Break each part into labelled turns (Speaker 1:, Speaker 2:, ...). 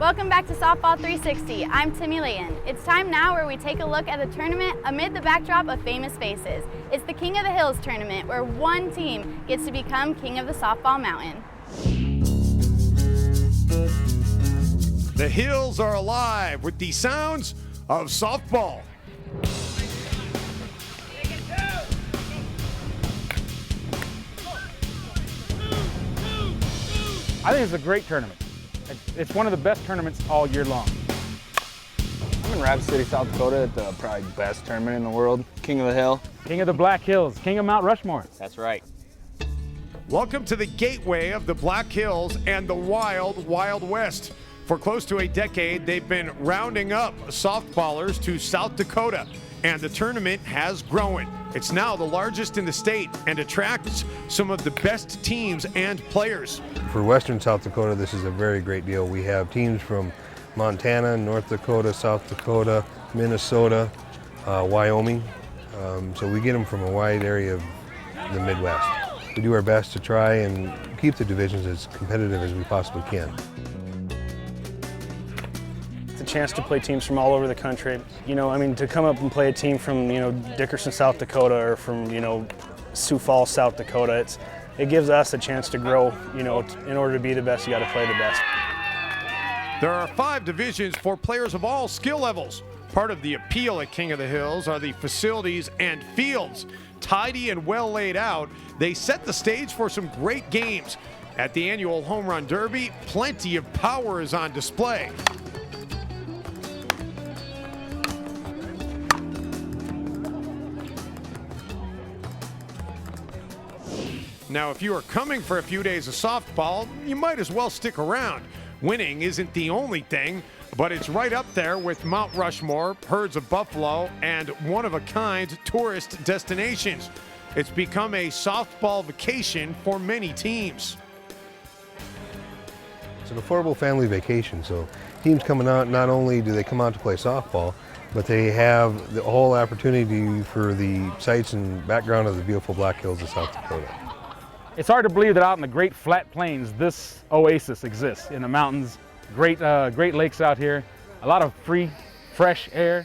Speaker 1: Welcome back to Softball 360. I'm Timmy Layton. It's time now where we take a look at the tournament amid the backdrop of famous faces. It's the King of the Hills tournament where one team gets to become King of the Softball Mountain.
Speaker 2: The hills are alive with the sounds of softball.
Speaker 3: I think it's a great tournament. It's one of the best tournaments all year long.
Speaker 4: I'm in Rapid City, South Dakota at the probably best tournament in the world. King of the Hill.
Speaker 3: King of the Black Hills, King of Mount Rushmore.
Speaker 4: That's right.
Speaker 2: Welcome to the gateway of the Black Hills and the Wild, Wild West. For close to a decade, they've been rounding up softballers to South Dakota, and the tournament has grown. It's now the largest in the state and attracts some of the best teams and players.
Speaker 5: For Western South Dakota, this is a very great deal. We have teams from Montana, North Dakota, South Dakota, Minnesota, Wyoming. So we get them from a wide area of the Midwest. We do our best to try and keep the divisions as competitive as we possibly can.
Speaker 6: It's a chance to play teams from all over the country. To come up and play a team from, Dickerson, South Dakota, or from, Sioux Falls, South Dakota, it gives us a chance to grow. In order to be the best, you got to play the best.
Speaker 2: There are 5 divisions for players of all skill levels. Part of the appeal at King of the Hills are the facilities and fields. Tidy and well laid out, they set the stage for some great games. At the annual Home Run Derby, plenty of power is on display. Now, if you are coming for a few days of softball, you might as well stick around. Winning isn't the only thing, but it's right up there with Mount Rushmore, herds of buffalo, and one-of-a-kind tourist destinations. It's become a softball vacation for many teams.
Speaker 5: It's an affordable family vacation, so teams coming out, not only do they come out to play softball, but they have the whole opportunity for the sights and background of the beautiful Black Hills of South Dakota.
Speaker 3: It's hard to believe that out in the Great Flat Plains, this oasis exists in the mountains. Great lakes out here, a lot of free, fresh air.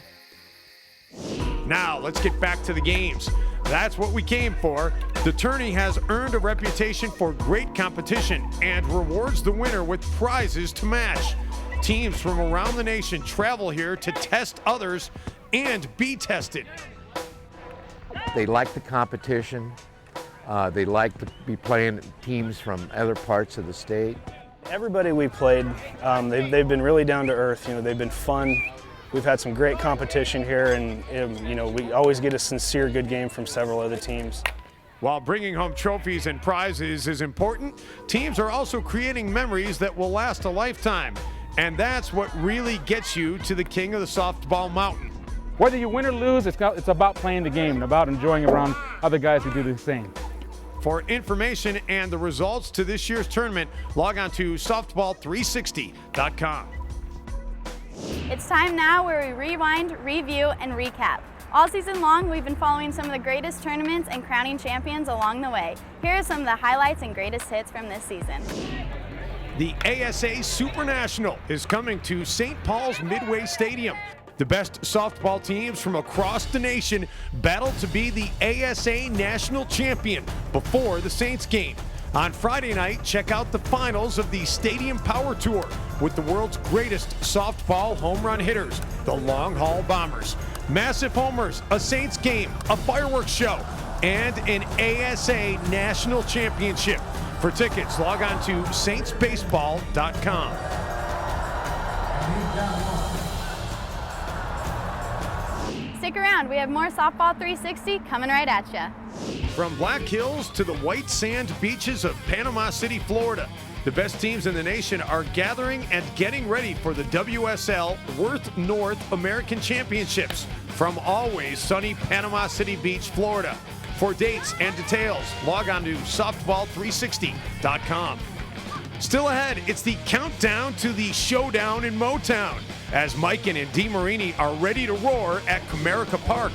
Speaker 2: Now, let's get back to the games. That's what we came for. The tourney has earned a reputation for great competition and rewards the winner with prizes to match. Teams from around the nation travel here to test others and be tested.
Speaker 7: They like the competition. They like to be playing teams from other parts of the state.
Speaker 6: Everybody we played, they've been really down to earth. They've been fun. We've had some great competition here, and we always get a sincere good game from several other teams.
Speaker 2: While bringing home trophies and prizes is important, teams are also creating memories that will last a lifetime. And that's what really gets you to the King of the Softball Mountain.
Speaker 3: Whether you win or lose, it's about playing the game and about enjoying around other guys who do the same.
Speaker 2: For information and the results to this year's tournament, log on to softball360.com.
Speaker 1: It's time now where we rewind, review, and recap. All season long, we've been following some of the greatest tournaments and crowning champions along the way. Here are some of the highlights and greatest hits from this season.
Speaker 2: The ASA Super National is coming to St. Paul's Midway Stadium. The best softball teams from across the nation battle to be the ASA National Champion before the Saints game. On Friday night, check out the finals of the Stadium Power Tour with the world's greatest softball home run hitters, the Long Haul Bombers. Massive homers, a Saints game, a fireworks show, and an ASA National Championship. For tickets, log on to saintsbaseball.com.
Speaker 1: Stick around, we have more Softball 360 coming right at you.
Speaker 2: From Black Hills to the white sand beaches of Panama City, Florida, the best teams in the nation are gathering and getting ready for the WSL Worth North American Championships from always sunny Panama City Beach, Florida. For dates and details, log on to softball360.com. Still ahead, it's the countdown to the showdown in Motown as Mikan and DeMarini are ready to roar at Comerica Park.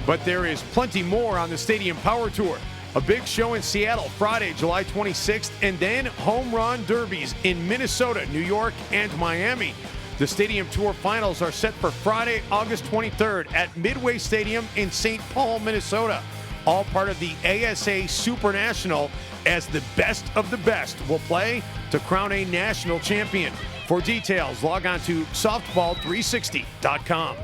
Speaker 2: But there is plenty more on the Stadium Power Tour. A big show in Seattle Friday, July 26th, and then home run derbies in Minnesota, New York, and Miami. The Stadium Tour Finals are set for Friday, August 23rd at Midway Stadium in St. Paul, Minnesota. All part of the ASA Super National, as the best of the best will play to crown a national champion. For details, log on to softball360.com.